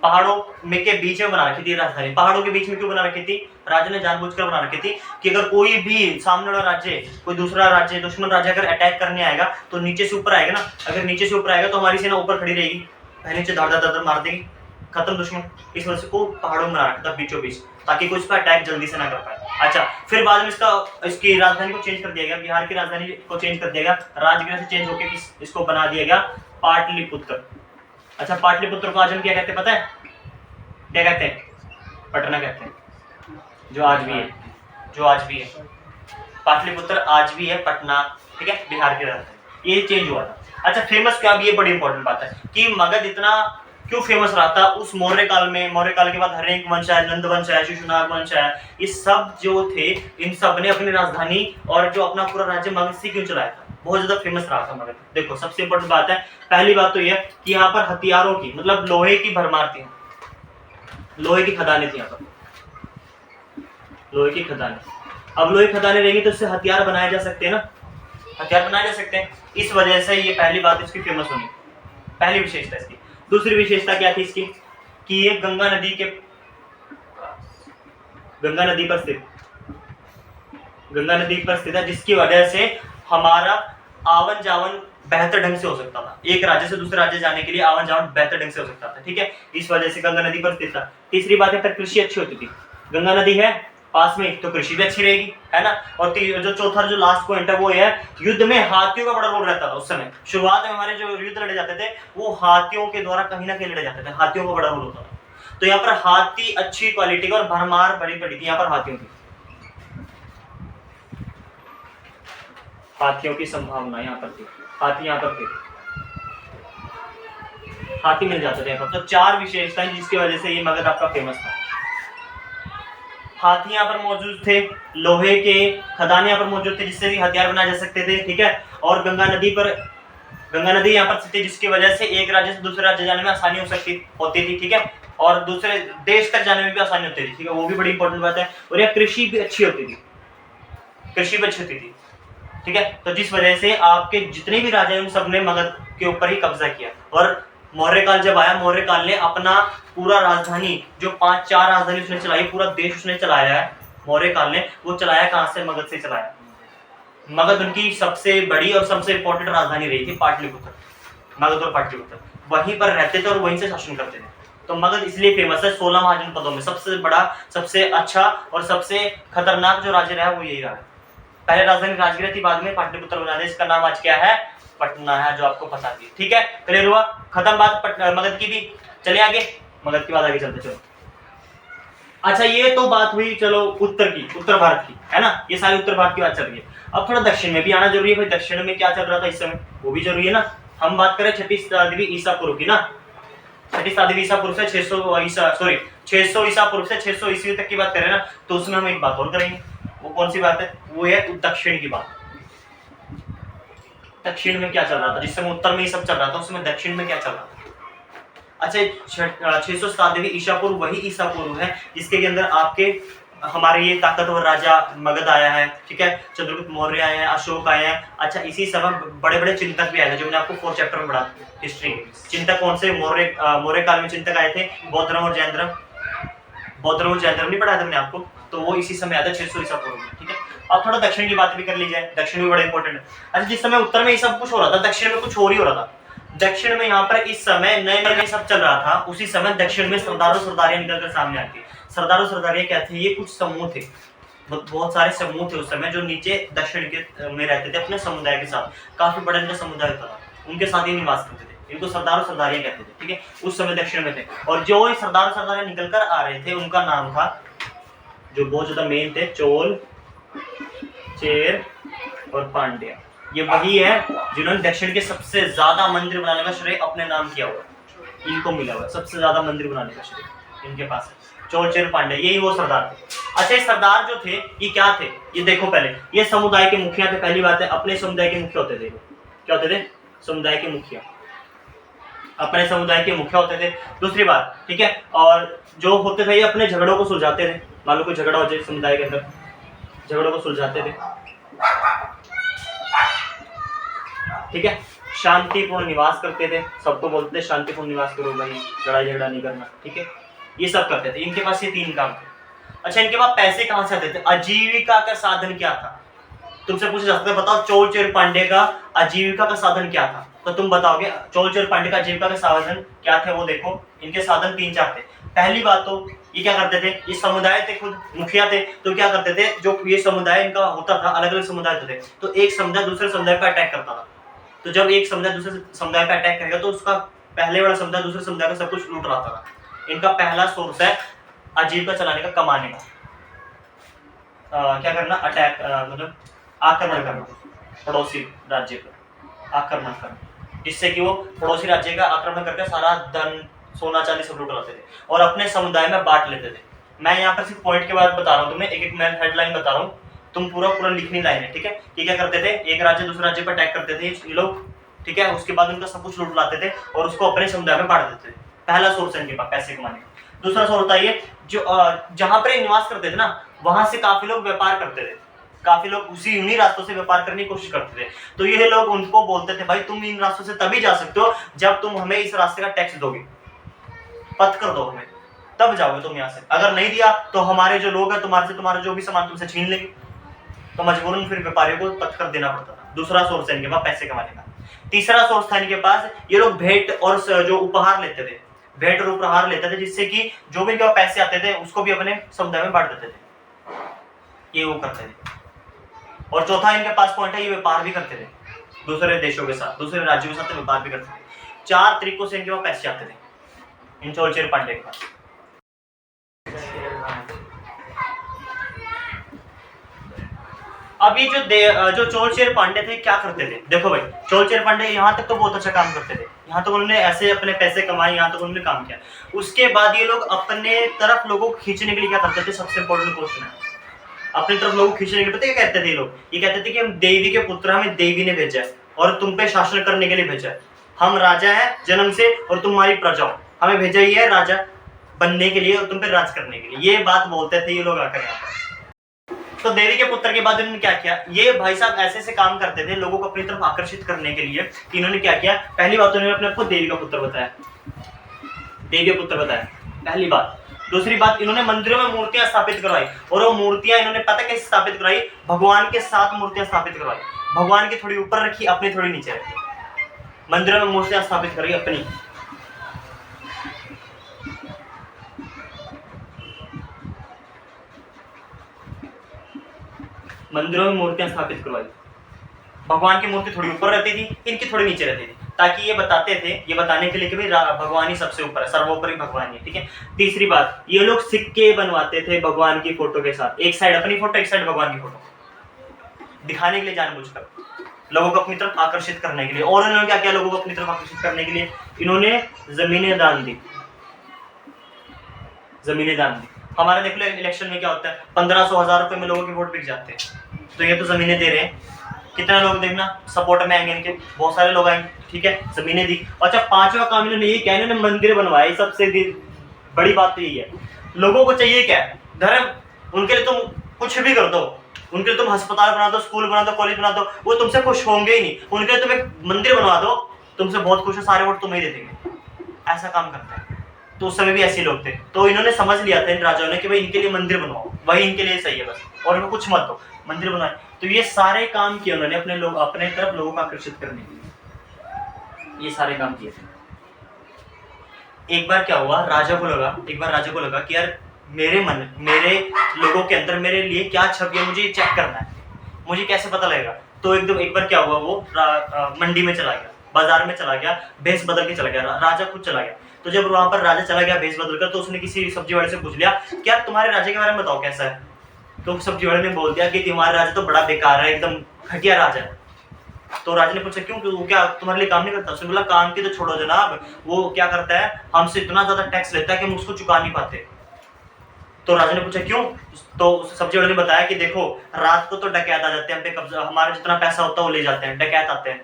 पहाड़ों में के बीच में बना रखी थी राजधानी। पहाड़ों के बीच में क्यों बना रखी थी? राजा ने जानबूझकर बना रखी थी कि अगर कोई भी सामने वाला राज्य, कोई दूसरा राज्य, दुश्मन राज्य अगर अटैक करने आएगा तो नीचे से ऊपर आएगा ना, अगर नीचे से ऊपर आएगा तो हमारी सेना ऊपर खड़ी रहेगी, पहले से धड़ धड़ मार देगी, खत्म दुश्मन। इस वजह से को पहाड़ों में बना रखा था बीचों बीच, ताकि कोई इस पर अटैक जल्दी से ना कर पाए। अच्छा, फिर बाद में इसकी राजधानी को चेंज कर दिया गया, बिहार की राजधानी को चेंज कर दिया गया, राजगृह से चेंज होकर इसको बना दिया गया पाटलिपुत्र। अच्छा, पाटलिपुत्र को आज हम क्या कहते हैं पता है? क्या कहते हैं? पटना कहते हैं, जो आज भी है, जो आज भी है पाटलिपुत्र आज भी है पटना। ठीक है, बिहार की राजधानी, ये चेंज हुआ था। अच्छा, फेमस क्या? ये बड़ी इंपॉर्टेंट बात है कि मगध इतना क्यों फेमस रहा था उस मौर्य काल में। मौर्य काल के बाद हर्यक वंश है, नंद वंश है, शिशुनाग वंश है, ये सब जो थे इन सब ने अपनी राजधानी और जो अपना पूरा राज्य मगध से क्यों चलाया था, बहुत ज्यादा फेमस रहा था मगध। देखो सबसे इंपॉर्टेंट बात है, पहली बात तो यह कि यहाँ पर हथियारों की, मतलब लोहे की भरमार थी, लोहे की खदानें थी यहाँ पर, लोहे की खदानें। अब लोहे की खदानें रहेंगी तो इससे हथियार बनाए जा सकते हैं ना, हथियार बनाए जा सकते हैं। इस वजह से ये पहली बात इसकी फेमस होनी, पहली विशेषता इसकी। दूसरी विशेषता क्या थी इसकी कि ये गंगा नदी पर स्थित है, जिसकी वजह से हमारा आवन जावन बेहतर ढंग से हो सकता था। एक राज्य से दूसरे राज्य जाने के लिए आवन जावन बेहतर ढंग से हो सकता था। ठीक है, इस वजह से गंगा नदी पर स्थित था। तीसरी बात है, फिर कृषि अच्छी होती थी। गंगा नदी है पास में तो कृषि भी अच्छी रहेगी, है ना। और जो चौथा जो लास्ट पॉइंट है वो है युद्ध में हाथियों का बड़ा रोल रहता था उस समय। शुरुआत में हमारे जो युद्ध लड़े जाते थे वो हाथियों के द्वारा कहीं ना कहीं लड़े जाते थे, हाथियों का बड़ा रोल होता था। तो यहाँ पर हाथी अच्छी क्वालिटी का और भरमार बड़ी पड़ी थी यहाँ पर हाथियों की, हाथियों की संभावना यहाँ पर थी, हाथी यहाँ पर थे, हाथी मिल जाते थे यहाँ पर। तो 4 विशेषताएं जिसकी वजह से ये मगध आपका फेमस था। हाथी यहाँ पर मौजूद थे, लोहे के खदान यहाँ पर मौजूद थे जिससे भी हथियार बनाए जा सकते थे। ठीक है, और गंगा नदी यहाँ पर स्थित, जिसकी वजह से एक राज्य से दूसरे राज्य जाने में आसानी होती थी। ठीक है, और दूसरे देश तक जाने में भी आसानी होती थी। ठीक है, वो भी बड़ी इंपॉर्टेंट बात है। और यह कृषि भी अच्छी होती थी, ठीक है। तो जिस वजह से आपके जितने भी राजा हैं उन सब ने मगध के ऊपर ही कब्जा किया। और मौर्य काल जब आया, मौर्य काल ने अपना पूरा राजधानी जो 5-4 राजधानी उसने चलाई, पूरा देश उसने चलाया है मौर्य काल ने। वो चलाया कहां से? मगध से चलाया। मगध उनकी सबसे बड़ी और सबसे इंपॉर्टेंट राजधानी रही थी, पाटलिपुत्र। मगध और पाटलिपुत्र वहीं पर रहते थे और वहीं से शासन करते थे। तो मगध इसलिए फेमस है 16 महाजनपदों में सबसे बड़ा, सबसे अच्छा और सबसे खतरनाक जो राज्य रहा वो यही रहा है। पहले राजधानी राजगीर थी, बाद में पाटलिपुत्र बना दिया। इसका नाम आज क्या है? पटना है, जो आपको पता थी। ठीक है, क्लियर हुआ? खत्म बात मगध की भी। चलिए आगे, मगध की बात आगे चलते चलो। अच्छा ये तो बात हुई चलो उत्तर की, उत्तर भारत की, है ना, ये सारी उत्तर भारत की बात चल रही है। अब थोड़ा दक्षिण में भी आना जरूरी है भाई, दक्षिण में क्या चल रहा था इस समय, वो भी जरूरी है ना। हम बात करें 6वीं शताब्दी ईसा पूर्व की ना, 6वीं शताब्दी ईसा पूर्व से 600 ईसा पूर्व से 600 ईस्वी तक की बात करें ना, तो उसमें हम एक बात और करेंगे। वो कौन सी बात है? वो है दक्षिण की बात। दक्षिण में क्या चल रहा था? जिस समय उत्तर में ये सब चल रहा था, उसमें दक्षिण में क्या चल रहा था? अच्छा 600 शताब्दी ईसा पूर्व वही ईसा पूर्व है जिसके अंदर आपके हमारे ये ताकतवर राजा मगध आया है। ठीक है, चंद्रगुप्त मौर्य आए हैं, अशोक आए हैं। अच्छा इसी समय बड़े बड़े चिंतक भी आए थे, जो मैंने आपको 4 चैप्टर में पढ़ा हिस्ट्री। चिंतक कौन से? मौर्य काल में चिंतक आए थे, बौद्ध धर्म और जैन धर्म। बौद्ध धर्म और जैन धर्म नहीं पढ़ाया था मैंने आपको, तो वो इसी समय आया था 600 ईसा पूर्व में। ठीक है, अब थोड़ा दक्षिण की बात भी कर ली जाए, दक्षिण भी बड़ा इंपॉर्टेंट है। अच्छा जिस समय उत्तर में ये सब कुछ हो रहा था, दक्षिण में कुछ और ही हो रहा था। दक्षिण में यहाँ पर इस समय नए नए सब चल रहा था, उसी समय दक्षिण में सरदारों सरदारियां निकलकर सामने आती। सरदारों सरदारियां क्या थे? ये कुछ समूह थे, बहुत सारे समूह थे उस समय, जो नीचे दक्षिण के में रहते थे अपने समुदाय के साथ। काफी बड़ा इनका समुदाय होता था, उनके साथ ही निवास करते थे। इनको सरदारों सरदारियां कहते थे। ठीक है, उस समय दक्षिण में थे, और जो सरदार सरदारियां निकल कर आ रहे थे उनका नाम था, जो बहुत ज्यादा मेन थे, चोल, चेर और पांड्या। ये वही है जिन्होंने दक्षिण के सबसे ज्यादा मंदिर बनाने का श्रेय अपने नाम किया हुआ, इनको मिला हुआ सबसे ज्यादा मंदिर बनाने का श्रेय इनके पास है। चोल, चेर, पांड्या, यही वो सरदार थे। अच्छा ये सरदार जो थे ये क्या थे? ये देखो पहले, ये समुदाय के मुखिया थे। पहली बात है, अपने समुदाय के मुखिया होते थे। क्या होते थे? समुदाय के मुखिया, अपने समुदाय के मुखिया होते थे। दूसरी बात, ठीक है, और जो होते थे ये अपने झगड़ों को सुलझाते थे। मान लो कोई झगड़ा हो जाए समुदाय के अंदर, झगड़ों को सुलझाते थे। ठीक है, शांतिपूर्ण निवास करते थे, सबको बोलते थे शांतिपूर्ण निवास करो भाई, लड़ाई झगड़ा नहीं करना। ठीक है, ये सब करते थे। इनके पास ये 3 काम थे। अच्छा इनके पास पैसे कहां से आते थे? आजीविका का साधन क्या था? तुमसे पूछा जा सकता है, बताओ चोल चेर पांडे का आजीविका का साधन क्या था? तो तुम बताओगे चोल चेर पांडे का आजीविका का साधन क्या थे? वो देखो, इनके साधन 3-4 थे। पहली बात तो ये क्या करते थे, ये समुदाय थे, खुद मुखिया थे, तो क्या करते थे, जो ये समुदाय इनका होता था, अलग अलग समुदाय थे, तो एक समुदाय दूसरे समुदाय पर अटैक करता था। तो जब एक समुदाय दूसरे समुदाय पर अटैक करेगा तो उसका पहले वाला समुदाय दूसरे समुदाय का सब कुछ लूट रहा था। इनका पहला सोर्स है आजीविका चलाने का, कमाने का। क्या करना? अटैक, मतलब आक्रमण करना पड़ोसी राज्य पर, आक्रमण करना, जिससे कि वो पड़ोसी राज्य का आक्रमण करके सारा धन, सोना चांदी सब लूट लाते थे और अपने समुदाय में बांट लेते थे। मैं यहाँ पर सिर्फ पॉइंट के बाद बता रहा हूँ तुम्हें, एक एक मैं हेडलाइन बता रहा हूँ, तुम पूरा लिखनी लाइन है। ठीक है, ये क्या करते थे, एक राज्य दूसरे राज्य पर अटैक करते थे ये लोग। ठीक है, उसके बाद उनका सब कुछ लूट लाते थे और उसको अपने समुदाय में बांट देते थे। पहला सोर्स है इनके पास पैसे कमाने का। दूसरा सोर्स होता है जो जहां पर निवास करते थे ना, वहां से काफी लोग व्यापार करते थे, काफी लोग उसी उन्हीं रास्तों से व्यापार करने की कोशिश करते थे। तो ये लोग उनको बोलते थे, भाई तुम इन रास्तों से तभी जा सकते हो जब तुम हमें इस रास्ते का टैक्स दोगे, पथ कर दो हमें, तब जाओगे तुम यहाँ से। अगर नहीं दिया तो हमारे जो लोग हैं तुम्हारे से तुम्हारा जो भी सामान तुमसे छीन लेंगे। तो मजबूरन फिर व्यापारियों को पथ कर देना पड़ता था। दूसरा सोर्स है इनके पास पैसे कमाने का। तीसरा सोर्स था इनके पास, ये लोग भेंट और जो उपहार लेते थे, भेंट और उपहार लेते थे, जिससे कि जो भी इनके पैसे आते थे उसको भी अपने समुदाय में बांट देते थे। ये वो करते थे। और चौथा इनके पास पॉइंट है, ये व्यापार भी करते थे दूसरे देशों के साथ, दूसरे राज्यों के साथ व्यापार भी करते थे। 4 तरीकों से इनके पास पैसे आते थे इन चोल चेर पांडे के पास। अब ये जो चोल चेर पांडे थे क्या करते थे? देखो भाई, चोल चेर पांडे यहाँ तक तो बहुत अच्छा काम करते थे, यहाँ तक उन्होंने ऐसे अपने पैसे कमाए, यहाँ तक उन्होंने काम किया। उसके बाद ये लोग अपने तरफ लोगों को खींचने के लिए क्या करते थे? सबसे इंपॉर्टेंट क्वेश्चन है, अपनी तरफ लोगों को खींचने के लिए पता क्या कहते थे ये लोग? ये कहते थे कि हम देवी के पुत्र, हमें देवी ने भेजा है और तुम पे शासन करने के लिए भेजा है। हम राजा है जन्म से और तुम्हारी प्रजा हो, हमें भेजा ही है राजा बनने के लिए और तुम पे राज करने के लिए। ये बात बोलते थे ये लोग आकर यहाँ पर। तो देवी के पुत्र के बाद इन्होंने क्या किया? ये भाई साहब ऐसे ऐसे काम करते थे लोगों को अपनी तरफ आकर्षित करने के लिए। इन्होंने क्या किया? पहली बात उन्होंने अपने आप को देवी का पुत्र बताया, देवी का पुत्र बताया, पहली बात। दूसरी बात, इन्होंने मंदिरों में मूर्तियां स्थापित करवाई, और वो मूर्तियां इन्होंने पता कैसे स्थापित करवाई? भगवान के साथ मूर्तियां स्थापित करवाई। भगवान की थोड़ी ऊपर रखी, अपनी थोड़ी नीचे रखी। मंदिरों में मूर्तियां स्थापित करी अपनी। मंदिरों में मूर्तियां स्थापित करवाई। भगवान की मूर्ति थोड़ी ऊपर रहती थी, इनकी थोड़ी नीचे रहती थी, ताकि ये बताते थे, ये बताने के लिए कि भाई भगवान ही सबसे ऊपर है, सर्वोपरि भगवान ही, ठीक है। तीसरी बात, ये लोग सिक्के बनवाते थे भगवान की फोटो के साथ, एक साइड अपनी फोटो, एक साइड भगवान की फोटो, दिखाने के लिए, जानबूझकर लोगों को अपनी तरफ आकर्षित करने के लिए। और इन्होंने क्या किया लोगों को अपनी तरफ आकर्षित करने के लिए? इन्होंने जमीनें दान दी, जमीनें दान दी। हमारा देख लो इलेक्शन में क्या होता है, 1500-1000 रुपए में लोगों के वोट बिक जाते हैं, तो ये तो जमीनें दे रहे हैं, कितना लोग देखना सपोर्ट में आएंगे इनके, बहुत सारे लोग आएंगे, ठीक है, जमीनें दी। अच्छा, पांचवा काम इन्होंने ये क्या, इन्होंने मंदिर बनवाए, सबसे बड़ी बात तो यही है। लोगों को चाहिए क्या? धर्म। उनके लिए तुम कुछ भी कर दो, उनके लिए तुम अस्पताल बना दो, स्कूल बना दो, कॉलेज बना दो, वो तुमसे खुश होंगे ही नहीं। उनके लिए तुम एक मंदिर बनवा दो, तुमसे बहुत खुश है, सारे वोट तुम्हें ही दे देंगे, ऐसा काम करते हैं। तो उस समय भी ऐसे लोग थे, तो इन्होंने समझ लिया था इन राजाओं ने कि भाई इनके लिए मंदिर बनवाओ, वही इनके लिए सही है बस, और इनको कुछ मत दो, मंदिर बनाए। तो ये सारे काम किए उन्होंने अपने लोग, अपने तरफ लोगों को आकर्षित करने के लिए, ये सारे काम किए थे। एक बार क्या हुआ, राजा को लगा कि यार मेरे लोगों के अंदर मेरे लिए क्या छवि है, मुझे चेक करना है, मुझे कैसे पता लगेगा। तो एक बार क्या हुआ, वो मंडी में चला गया, बाजार में चला गया, भेष बदल के चला गया, राजा खुद चला गया। तो जब वहां पर राजा चला गया भेष बदल कर, तो उसने किसी सब्जी वाले से पूछ लिया कि यार तुम्हारे राजा के बारे में बताओ कैसा है। तो सब्जी वाले ने बोल दिया कि तुम्हारा राजा तो बड़ा बेकार है, एकदम घटिया राजा है। तो राजा ने पूछा क्यों, वो क्या तुम्हारे लिए काम नहीं करता? उसने बोला काम की तो छोड़ो जनाब, वो क्या करता है, हमसे इतना ज्यादा टैक्स लेता है कि हम उसको चुका नहीं पाते। तो राजा ने पूछा क्यों? तो सब्जी वाले ने बताया कि देखो रात को तो डकैत आ जाते हैं, हम पे कब्जा, हमारा जितना पैसा होता है वो ले जाते हैं, डकैत आते हैं,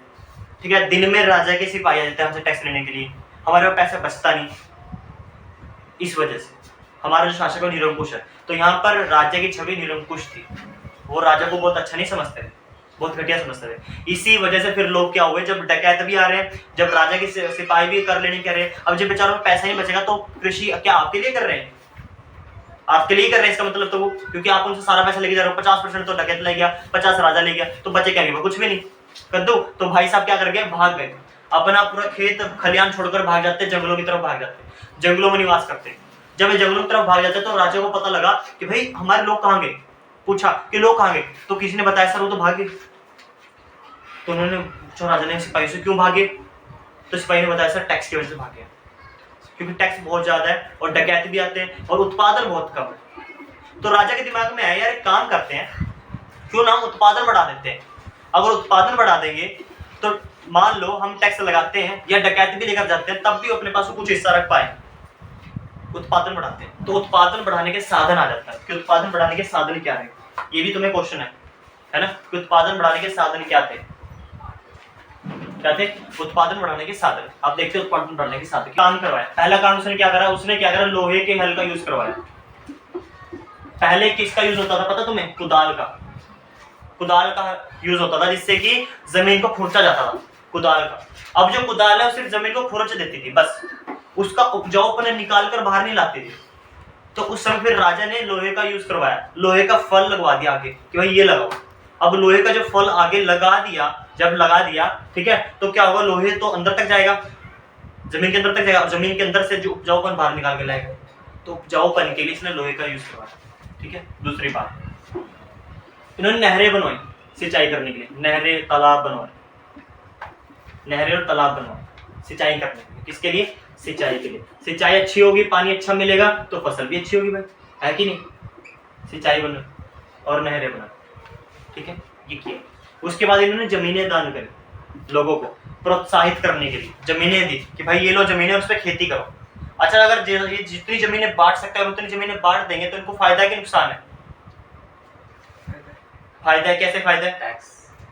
ठीक है। दिन में राजा के सिपाही आ जाते हैं हमसे टैक्स लेने के लिए, हमारे पास पैसा बचता नहीं, इस वजह से हमारा जो शासक है निरंकुश है। तो यहाँ पर राजा की छवि निरंकुश थी, वो राजा को बहुत अच्छा नहीं समझते थे, बहुत घटिया समझते थे। इसी वजह से फिर लोग क्या हुए, जब डकैत भी आ रहे हैं, जब राजा के सिपाही भी कर लेने कह रहे हैं, अब जब बेचारों को पैसा नहीं बचेगा तो कृषि क्या आपके लिए कर रहे हैं? आपके लिए कर रहे हैं, इसका मतलब तो वो, क्योंकि आप उनसे सारा पैसा लेके जा रहे हो, 50% तो डकैत ले गया, 50 राजा ले गया, तो बचे क्या? कुछ भी नहीं। कद्दू तो भाई साहब क्या कर गए, भाग गए, अपना पूरा खेत खलियान छोड़कर भाग जाते, जंगलों की तरफ भाग जाते, जंगलों में निवास करते। जब ये जंगलों की तरफ भाग जाते तो राजा को पता लगा कि भाई हमारे लोग कहाँ गए, पूछा कि लोग कहाँ गए, तो किसी ने बताया सर वो तो भागे। तो उन्होंने पूछा राजा ने सिपाही से क्यों भागे, तो सिपाही ने बताया सर टैक्स की वजह से भागे, क्योंकि टैक्स बहुत ज्यादा है और डकैत भी आते हैं और उत्पादन बहुत कम है। तो राजा के दिमाग में आया यार एक काम करते हैं, क्यों ना हम उत्पादन बढ़ा देते हैं। अगर उत्पादन बढ़ा देंगे तो मान लो हम टैक्स लगाते हैं या डकैत भी लेकर जाते हैं, तब भी अपने पास कुछ हिस्सा रख पाए। उत्पादन बढ़ाते हैं तो उत्पादन बढ़ाने के साधन आ जाता है कि उत्पादन बढ़ाने के साधन क्या है, ये भी तुम्हें क्वेश्चन है ना, कि उत्पादन बढ़ाने के साधन क्या थे, क्या थे? उत्पादन बढ़ाने के साधन। आप देखते हैं उत्पादन बढ़ाने के साधन काम करवाया। पहला काम उसने क्या करा, लोहे के हल का यूज करवाया। पहले किसका यूज होता था पता तुम्हें? कुदाल का यूज होता था, जिससे कि जमीन को खुरचा जाता था, कुदाल का। अब जो कुदाल है वो सिर्फ जमीन को खुरच देती थी बस, उसका उपजाऊपन निकाल कर बाहर नहीं लाती थी। तो उस समय फिर राजा ने लोहे का यूज करवाया, लोहे का फल लगवा दिया आगे कि भाई ये लगाओ। अब लोहे का जो फल आगे लगा दिया, जब लगा दिया, ठीक है, तो क्या होगा, लोहे तो अंदर तक जाएगा, जमीन के अंदर तक जाएगा, जमीन के अंदर से जो उपजाऊपन बाहर निकाल के लाएगा। तो उपजाऊपन के लिए इसने लोहे का यूज करवाया, ठीक है। दूसरी बात, इन्होंने नहरें बनवाई सिंचाई करने के लिए, नहरें तालाब बनवाए, नहरें और तालाब बनवाए सिंचाई करने के लिए। किसके लिए? सिंचाई के लिए। सिंचाई अच्छी होगी, पानी अच्छा मिलेगा तो फसल भी अच्छी होगी भाई, है कि नहीं? सिंचाई बना और नहरें बना, ठीक है, ये किया। उसके बाद इन्होंने जमीनें दान करी, लोगों को प्रोत्साहित करने के लिए जमीनें दी कि भाई ये लो जमीनें, उस पर खेती करो। अच्छा, अगर ये जितनी जमीनें बांट सकते हैं उतनी जमीनें बांट देंगे तो इनको फायदा है कि नुकसान है? फायदा है। कैसे फायदा है?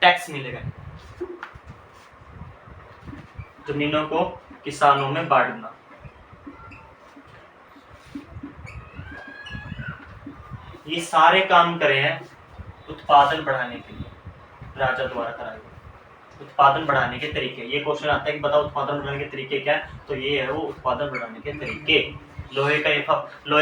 टैक्स मिलेगा, जमीनों को किसानों में बांटना। ये सारे काम करे हैं उत्पादन बढ़ाने के लिए, राजा द्वारा कराए गए उत्पादन बढ़ाने के तरीके। ये क्वेश्चन आता है कि बताओ उत्पादन बढ़ाने के तरीके क्या है, तो ये है वो उत्पादन बढ़ाने के तरीके। लोहे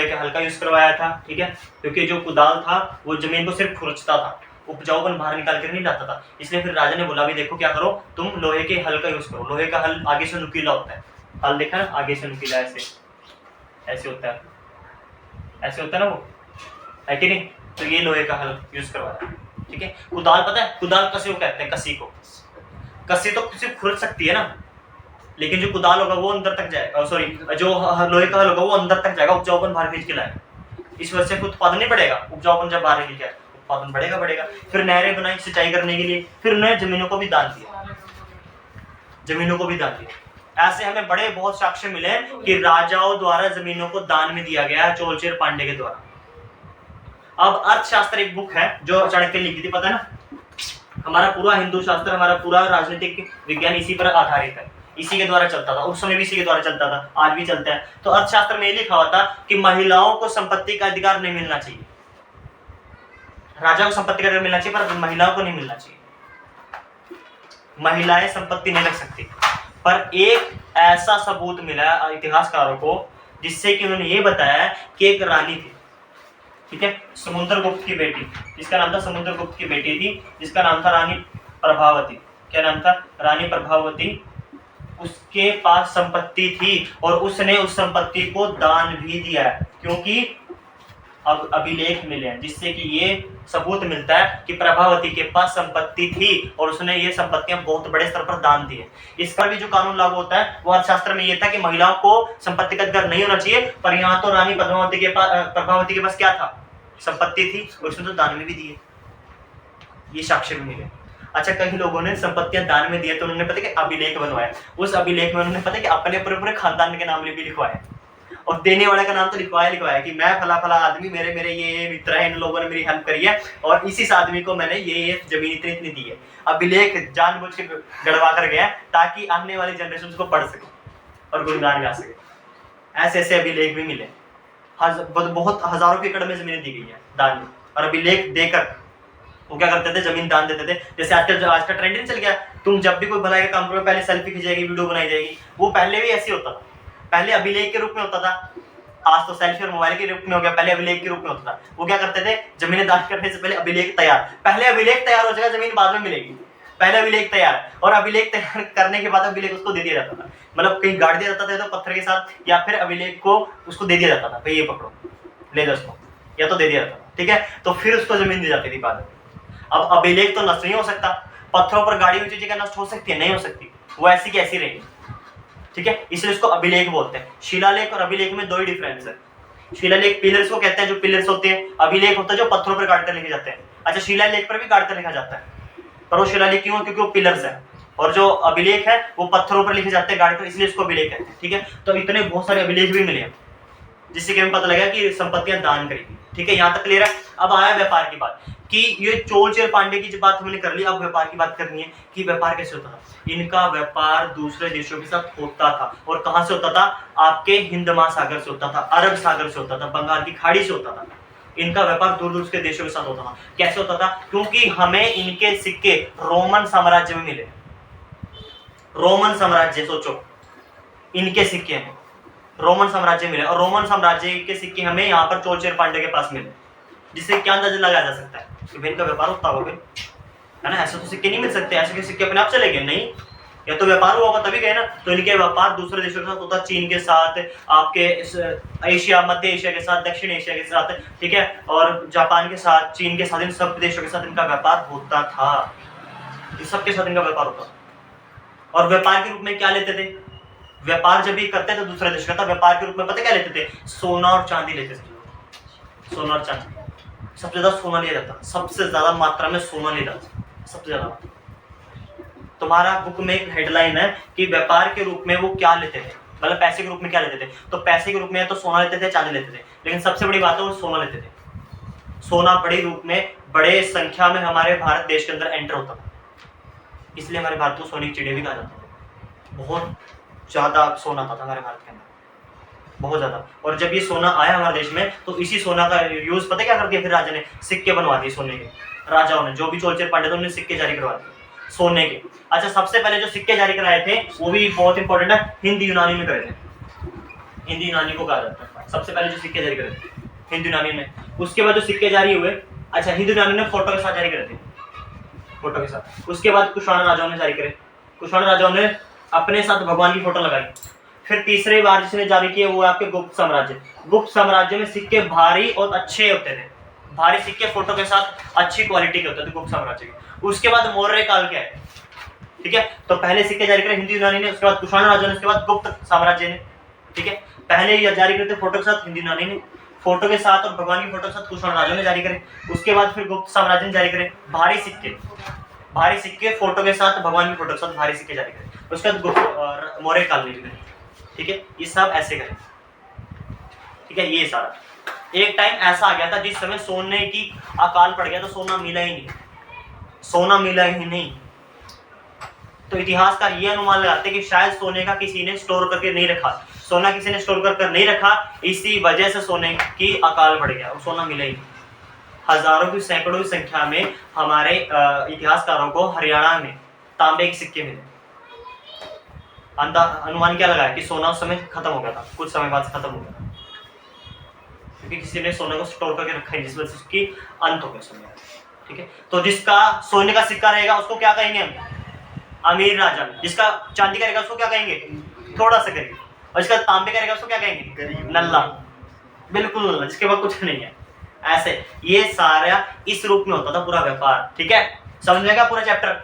का हल्का यूज करवाया था, ठीक है, क्योंकि जो कुदाल था वो जमीन को सिर्फ खुरचता था, उपजाऊपन बाहर निकाल कर नहीं लाता था। इसलिए फिर राजा ने बोला भी देखो क्या करो, तुम लोहे के हल का यूज करो। लोहे का हल आगे से नुकीला होता है, हल देखा ना, आगे से नुकीला, ऐसे होता है, ऐसे होता है ना वो, है कि नहीं? तो ये लोहे का हल यूज करवाया। ठीक है। कुदाल पता है, कुदाल कसी को कहते हैं, कसी को। कसी तो सिर्फ खुरच सकती है ना, लेकिन जो कुदाल होगा वो अंदर तक जाएगा, सॉरी जो लोहे का हल होगा वो अंदर तक जाएगा, उपजाऊपन बाहर खींच के लाएगा। इस वजह से उत्पादन नहीं बढ़ेगा, उपजाऊपन जब बाहर खींच उत्पादन बढ़ेगा। फिर नहरें बनाई सिंचाई करने के लिए, फिर उन्होंने जमीनों को भी दान दिया। ऐसे हमें बड़े बहुत साक्ष्य मिले कि राजाओं द्वारा जमीनों को दान में दिया गया है, चोलचेर पांडे के द्वारा। अब अर्थशास्त्र एक बुक है जो चाणक्य ने लिखी थी, पता है ना। हमारा पूरा हिंदू शास्त्र, हमारा पूरा राजनीतिक विज्ञान इसी पर आधारित है, इसी के द्वारा चलता था, उस समय भी इसी के द्वारा चलता था, आज भी चलता है। तो अर्थशास्त्र में ये लिखा हुआ था कि महिलाओं को संपत्ति का अधिकार नहीं मिलना चाहिए, राजा को संपत्ति का अधिकार मिलना चाहिए पर महिलाओं को नहीं मिलना चाहिए। महिलाएं संपत्ति नहीं रख सकती। पर एक ऐसा सबूत मिला इतिहासकारों को जिससे कि उन्होंने ये बताया कि एक रानी थी, ठीक है, समुद्रगुप्त की बेटी, जिसका नाम था समुद्रगुप्त की बेटी थी, जिसका नाम था रानी प्रभावती। क्या नाम था? रानी प्रभावती। उसके पास संपत्ति थी और उसने उस संपत्ति को दान भी दिया है, क्योंकि अब अभिलेख मिले हैं जिससे कि ये सबूत मिलता है कि प्रभावती के पास संपत्ति थी और उसने ये संपत्तियां बहुत बड़े स्तर पर दान दी है। इस पर भी जो कानून लागू होता है वो अर्थशास्त्र में ये था कि महिलाओं को संपत्ति का अधिकार नहीं होना चाहिए, पर यहाँ तो रानी प्रभावती के पास क्या था? संपत्ति थी और उसने तो दान में भी दिए, ये साक्ष्य भी मिले। अच्छा, कई लोगों ने संपत्तियां दान में दिए तो उन्होंने पता कि अभिलेख बनवाया, उस अभिलेख में उन्होंने पता कि अपने पूरे खानदान के नाम भी लिखवाए और देने वाले का नाम तो लिखवाया कि मैं फला फला आदमी, मेरे ये मित्र है, इन लोगों ने मेरी हेल्प करी है और इसी आदमी को मैंने ये जमीन इतनी दी है। अभिलेख जानबूझ के गड़वा कर गया ताकि आने वाली जनरेशन उसको पढ़ सके और गुणगान गा सके। ऐसे अभिलेख भी मिले, बहुत हजारों के एकड़ में जमीनें दी गई है दान में, और अभिलेख देकर वो क्या करते थे? जमीन दान देते थे। जैसे आज का ट्रेंड नहीं चल गया, तुम जब भी कोई भलाई का काम करो पहले सेल्फी खिंचाएगी, वीडियो बनाई जाएगी। वो पहले भी ऐसे होता था, पहले अभिलेख के रूप में होता था, आज तो सेल्फी और मोबाइल के रूप में हो गया, पहले अभिलेख के रूप में होता था। वो क्या करते थे? जमीनें दान करने से पहले अभिलेख तैयार, पहले अभिलेख तैयार हो जाएगा, जमीन बाद में मिलेगी, पहले अभिलेख तैयार, और अभिलेख तैयार करने के बाद अभिलेख उसको दे दिया जाता था, मतलब कहीं गाड़ दिया जाता था तो पत्थर के साथ, या फिर अभिलेख को उसको दे दिया जाता था, भाई ये पकड़ो ले जाओ उसको, या तो दे दिया जाता था, ठीक है। तो फिर उसको जमीन दी जाती थी बाद में। अब अभिलेख तो नष्ट नहीं हो सकता, पत्थरों पर गाड़ी हुई चीजें नष्ट हो सकती है? नहीं हो सकती, वो ऐसी की ऐसी रहेगी, ठीक है। इसलिए इसको अभिलेख बोलते हैं। शिलालेख और अभिलेख में दो ही डिफरेंस है। शिलालेख पिलर्स को कहते हैं, जो पिलर्स होते हैं, अभिलेख होता है जो पत्थरों पर गाड़ कर लिखे जाते हैं। अच्छा, शिलालेख पर भी गाड़ कर लिखा जाता है, पर वो शिलालेख क्यों? क्योंकि वो पिलर्स है, और जो अभिलेख है वो पत्थरों पर लिखे जाते हैं गाड़ कर, इसलिए इसको अभिलेख कहते हैं, ठीक है। तो इतने बहुत सारे अभिलेख भी मिले हैं जिससे कि हमें पता लगा कि संपत्तियां दान करेगी, ठीक है। यहाँ तक क्लियर है। अब आया व्यापार की बात कि ये चोलचेर पांडे की बात हमने कर ली, अब व्यापार की बात करनी है कि व्यापार कैसे होता था। इनका व्यापार दूसरे देशों के साथ होता था, और कहां से होता था? आपके हिंद महासागर से होता था, अरब सागर से होता था, बंगाल की खाड़ी से होता था। इनका व्यापार दूर दूर के देशों के साथ होता था। कैसे होता था? क्योंकि हमें इनके सिक्के रोमन साम्राज्य में मिले। रोमन साम्राज्य, सोचो, इनके सिक्के हैं, रोमन साम्राज्य मिले, और रोमन साम्राज्य के सिक्के हमें यहाँ पर चोलचेर पांडे के पास मिले, जिससे क्या अंदाजा लगाया जा सकता है कि इनका व्यापार होता होगा, है ना। ऐसे तो सिक्के नहीं मिल सकते, ऐसे के सिक्के अपने आप चले गए नहीं, या तो व्यापार हुआ होगा तभी गए ना। तो इनके व्यापार दूसरे देशों के साथ होता, चीन के साथ, आपके एशिया, मध्य एशिया के साथ, दक्षिण एशिया के साथ, ठीक है, और जापान के साथ, चीन के साथ, इन सब देशों के साथ इनका व्यापार होता था, इन सबके साथ इनका व्यापार होता। और व्यापार के रूप में क्या लेते थे? व्यापार जब भी करते थे दूसरे देश का, था व्यापार के रूप में पता क्या लेते थे? सोना और चांदी लेते थे। सोना और चांदी, सबसे ज्यादा सोना लिया जाता, सबसे ज्यादा मात्रा में सोना लिया जाता, सबसे ज्यादा। तुम्हारा बुक में एक हेडलाइन है कि व्यापार के रूप में वो क्या लेते थे, मतलब पैसे के रूप में क्या लेते थे। तो पैसे के रूप में तो सोना लेते थे, चांदी लेते थे, लेकिन सबसे बड़ी बात है वो सोना लेते थे। सोना बड़े रूप में, बड़े संख्या में हमारे भारत देश के अंदर एंटर होता था, इसलिए हमारे भारत को सोने की चिड़िया भी कहा जाता था। बहुत ज्यादा सोना था हमारे भारत के अंदर, बहुत ज्यादा। और जब ये सोना आया हमारे देश में तो इसी सोना का यूज पता क्या कर दिया? फिर राजा ने सिक्के बनवा दिए सोने के, राजाओं ने, जो भी चोलचेर पांडे थे उन्होंने सिक्के जारी करवा दिए सोने के। अच्छा, सबसे पहले जो सिक्के जारी कराए थे वो भी बहुत इंपॉर्टेंट है, हिंदी यूनानी में करे थे। हिंदी यूनानी को कहा जाता है सबसे पहले जो सिक्के जारी करे थे, हिंदी यूनानी में। उसके बाद जो सिक्के जारी हुए, अच्छा, हिंदी यूनानी ने फोटो के साथ जारी करे थे, फोटो के साथ। उसके बाद कुषाण राजाओं ने जारी करे, कुषाण राजाओं ने अपने साथ भगवान की फोटो लगाई। फिर तीसरी बार जिसने जारी किया वो आपके गुप्त साम्राज्य। गुप्त साम्राज्य में सिक्के भारी और अच्छे होते थे, भारी सिक्के फोटो के साथ अच्छी क्वालिटी के होते थे गुप्त साम्राज्य के। उसके बाद मौर्य काल क्या है, ठीक है, तो पहले सिक्के जारी करे हिंदू यूनानी ने, उसके बाद कुषाण राजा ने, उसके बाद गुप्त साम्राज्य ने, ठीक है। पहले ये जारी करते फोटो के साथ हिंदू यूनानी ने, फोटो के साथ और भगवान की फोटो के साथ कुषाण राजा ने जारी करे। उसके बाद फिर गुप्त साम्राज्य ने जारी करे भारी सिक्के फोटो के साथ, भगवान की फोटो के साथ भारी सिक्के जारी करे। उसके बाद गुप्त मौर्य काल में करे, ठीक है। ये सब ऐसे करें, ठीक है। ये सारा एक टाइम ऐसा आ गया था जिस समय सोने की अकाल पड़ गया, तो सोना मिला ही नहीं। तो इतिहासकार ये अनुमान लगाते कि शायद सोने का किसी ने स्टोर करके नहीं रखा, सोना किसी ने स्टोर कर नहीं रखा, इसी वजह से सोने की अकाल पड़ गया, सोना मिला ही नहीं। हजारों की सैकड़ों की संख्या में हमारे इतिहासकारों को हरियाणा में तांबे के सिक्के मिले। अनुमान क्या लगाया कि सोना उस समय खत्म हो गया था, कुछ समय बाद खत्म हो गया था, क्योंकि किसी ने सोने को स्टोर करके रखा है, जिस वजह से उसकी अंत हो गया सोने, ठीक है। तो जिसका सोने का सिक्का रहेगा उसको क्या कहेंगे हम, अमीर राजा। जिसका चांदी का रहेगा उसको क्या कहेंगे, थोड़ा सा गरीब। और जिसका तांबे का रहेगा उसको क्या कहेंगे, नल्ला, बिल्कुल नल्ला, जिसके पास कुछ नहीं है। ऐसे ये सारा इस रूप में होता था पूरा व्यापार, ठीक है। समझ में आएगा पूरा चैप्टर।